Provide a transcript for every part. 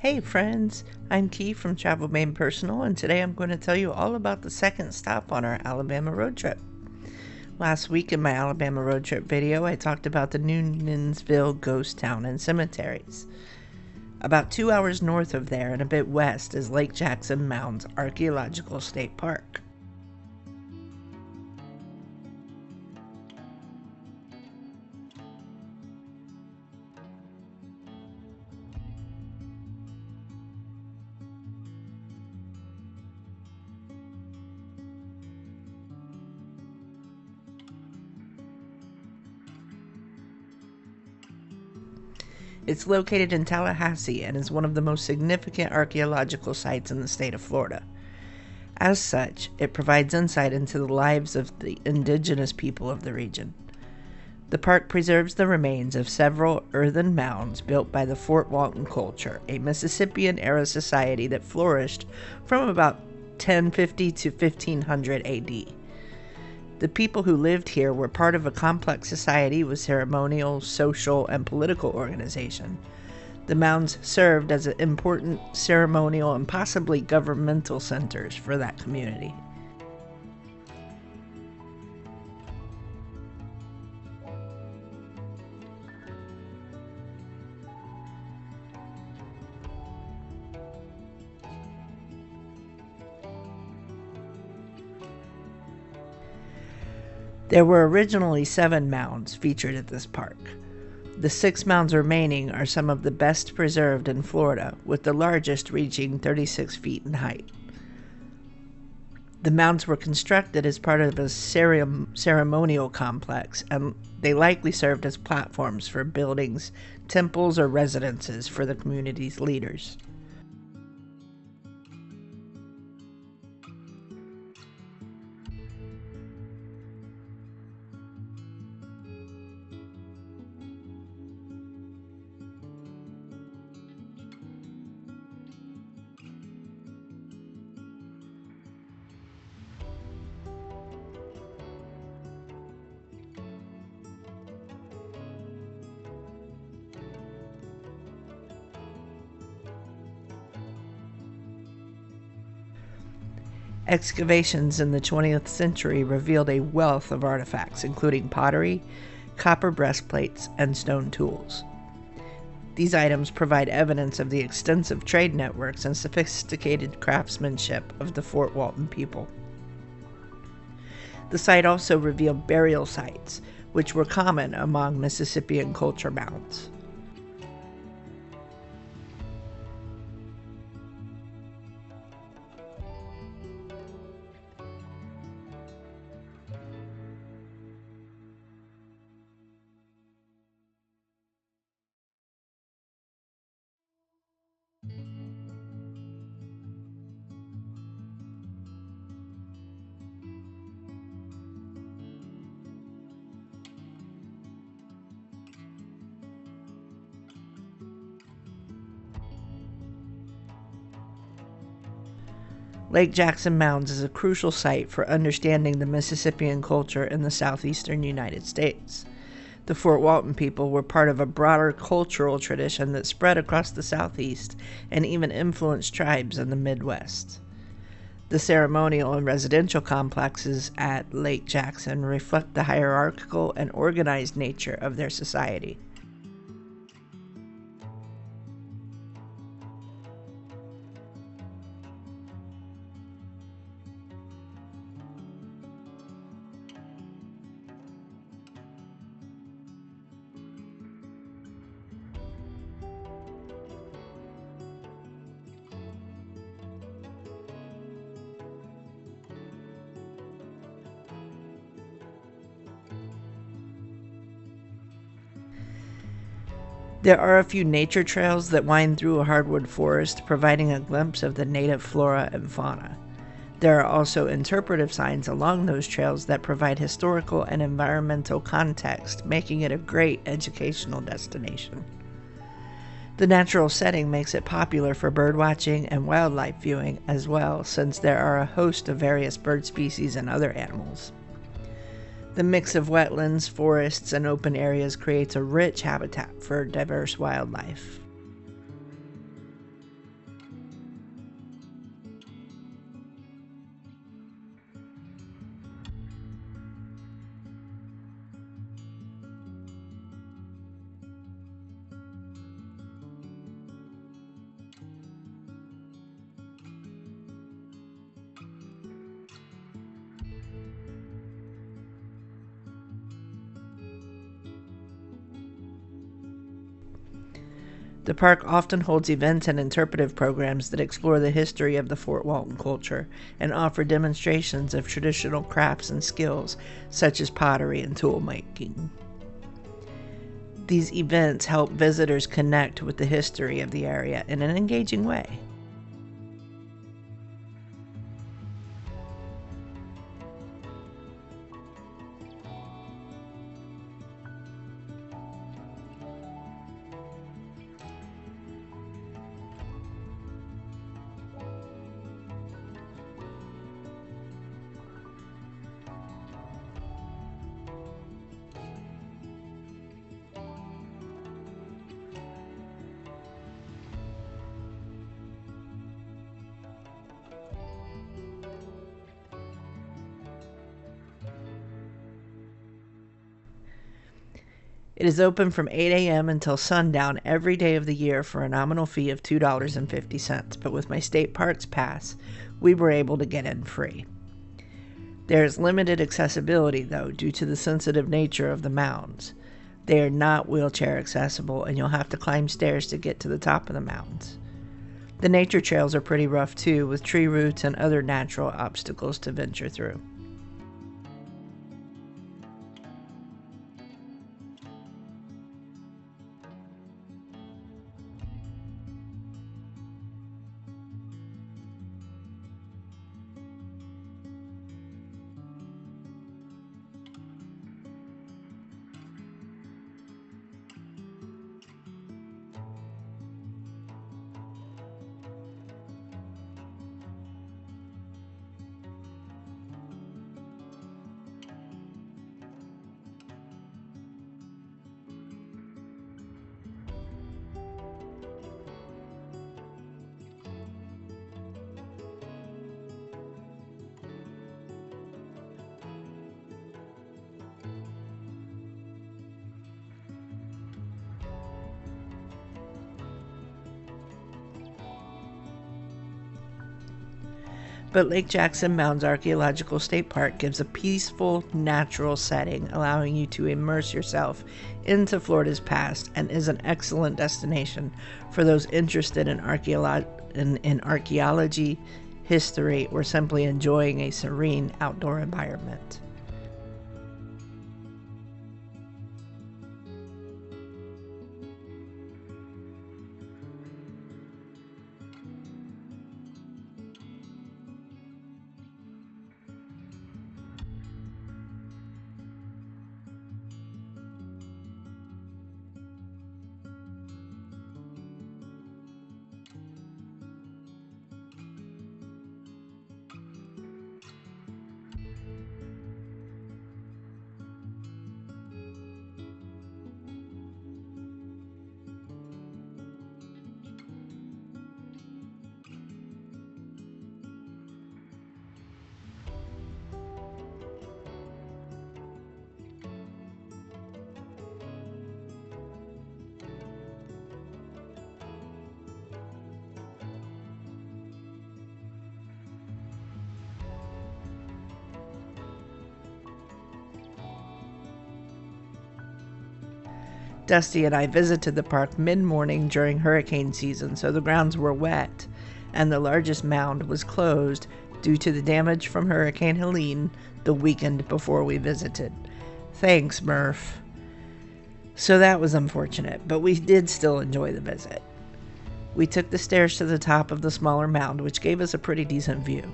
Hey friends, I'm Key from Travel Made Personal, and today I'm going to tell you all about the second stop on our Alabama road trip. Last week in my Alabama road trip video, I talked about the Noonensville ghost town and cemeteries. About 2 hours north of there and a bit west is Lake Jackson Mounds Archeological State Park. It's located in Tallahassee and is one of the most significant archaeological sites in the state of Florida. As such, it provides insight into the lives of the indigenous people of the region. The park preserves the remains of several earthen mounds built by the Fort Walton culture, a Mississippian-era society that flourished from about 1050 to 1500 AD. The people who lived here were part of a complex society with ceremonial, social, and political organization. The mounds served as important ceremonial and possibly governmental centers for that community. There were originally 7 mounds featured at this park. The 6 mounds remaining are some of the best preserved in Florida, with the largest reaching 36 feet in height. The mounds were constructed as part of a ceremonial complex, and they likely served as platforms for buildings, temples, or residences for the community's leaders. Excavations in the 20th century revealed a wealth of artifacts, including pottery, copper breastplates, and stone tools. These items provide evidence of the extensive trade networks and sophisticated craftsmanship of the Fort Walton people. The site also revealed burial sites, which were common among Mississippian culture mounds. Lake Jackson Mounds is a crucial site for understanding the Mississippian culture in the southeastern United States. The Fort Walton people were part of a broader cultural tradition that spread across the southeast and even influenced tribes in the Midwest. The ceremonial and residential complexes at Lake Jackson reflect the hierarchical and organized nature of their society. There are a few nature trails that wind through a hardwood forest, providing a glimpse of the native flora and fauna. There are also interpretive signs along those trails that provide historical and environmental context, making it a great educational destination. The natural setting makes it popular for birdwatching and wildlife viewing as well, since there are a host of various bird species and other animals. The mix of wetlands, forests, and open areas creates a rich habitat for diverse wildlife. The park often holds events and interpretive programs that explore the history of the Fort Walton culture and offer demonstrations of traditional crafts and skills such as pottery and tool making. These events help visitors connect with the history of the area in an engaging way. It is open from 8 a.m. until sundown every day of the year for a nominal fee of $2.50, but with my state parks pass, we were able to get in free. There is limited accessibility, though, due to the sensitive nature of the mounds. They are not wheelchair accessible, and you'll have to climb stairs to get to the top of the mounds. The nature trails are pretty rough, too, with tree roots and other natural obstacles to venture through. But Lake Jackson Mounds Archeological State Park gives a peaceful, natural setting, allowing you to immerse yourself into Florida's past, and is an excellent destination for those interested in archaeology, history, or simply enjoying a serene outdoor environment. Dusty and I visited the park mid-morning during hurricane season, so the grounds were wet, and the largest mound was closed due to the damage from Hurricane Helene the weekend before we visited. Thanks, Murph. So that was unfortunate, but we did still enjoy the visit. We took the stairs to the top of the smaller mound, which gave us a pretty decent view.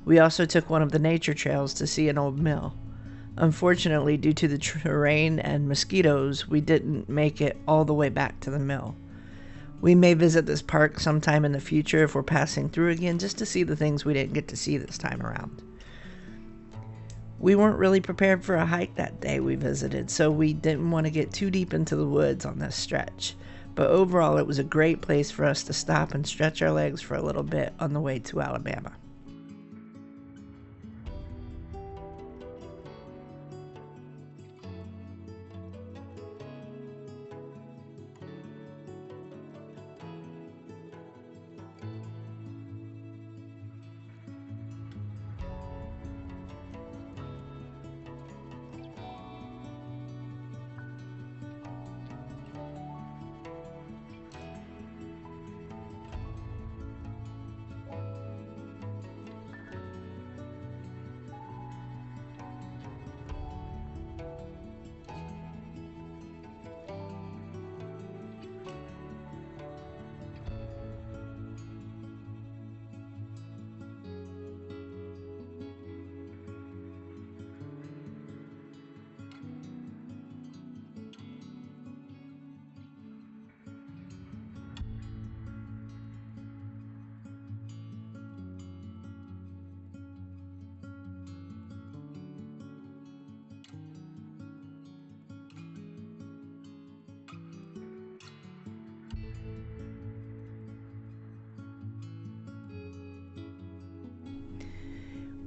We also took one of the nature trails to see an old mill. Unfortunately, due to the terrain and mosquitoes, we didn't make it all the way back to the mill. We may visit this park sometime in the future if we're passing through again, just to see the things we didn't get to see this time around. We weren't really prepared for a hike that day we visited, so we didn't want to get too deep into the woods on this stretch. But overall, it was a great place for us to stop and stretch our legs for a little bit on the way to Alabama.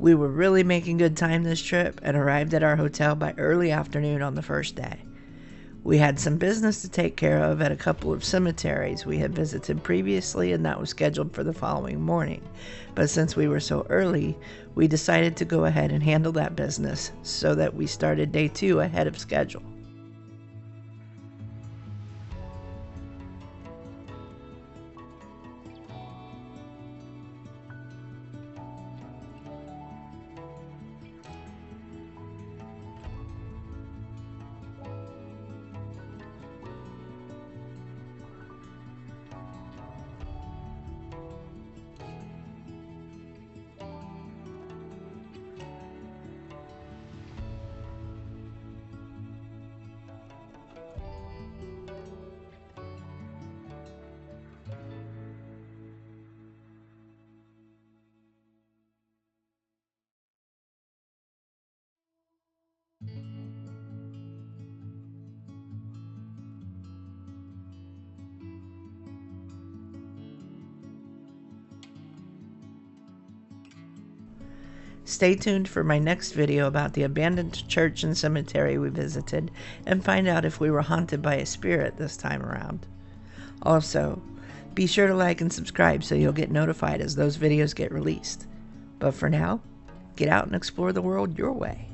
We were really making good time this trip and arrived at our hotel by early afternoon on the first day. We had some business to take care of at a couple of cemeteries we had visited previously, and that was scheduled for the following morning. But since we were so early, we decided to go ahead and handle that business so that we started day 2 ahead of schedule. Stay tuned for my next video about the abandoned church and cemetery we visited and find out if we were haunted by a spirit this time around. Also, be sure to like and subscribe so you'll get notified as those videos get released. But for now, get out and explore the world your way.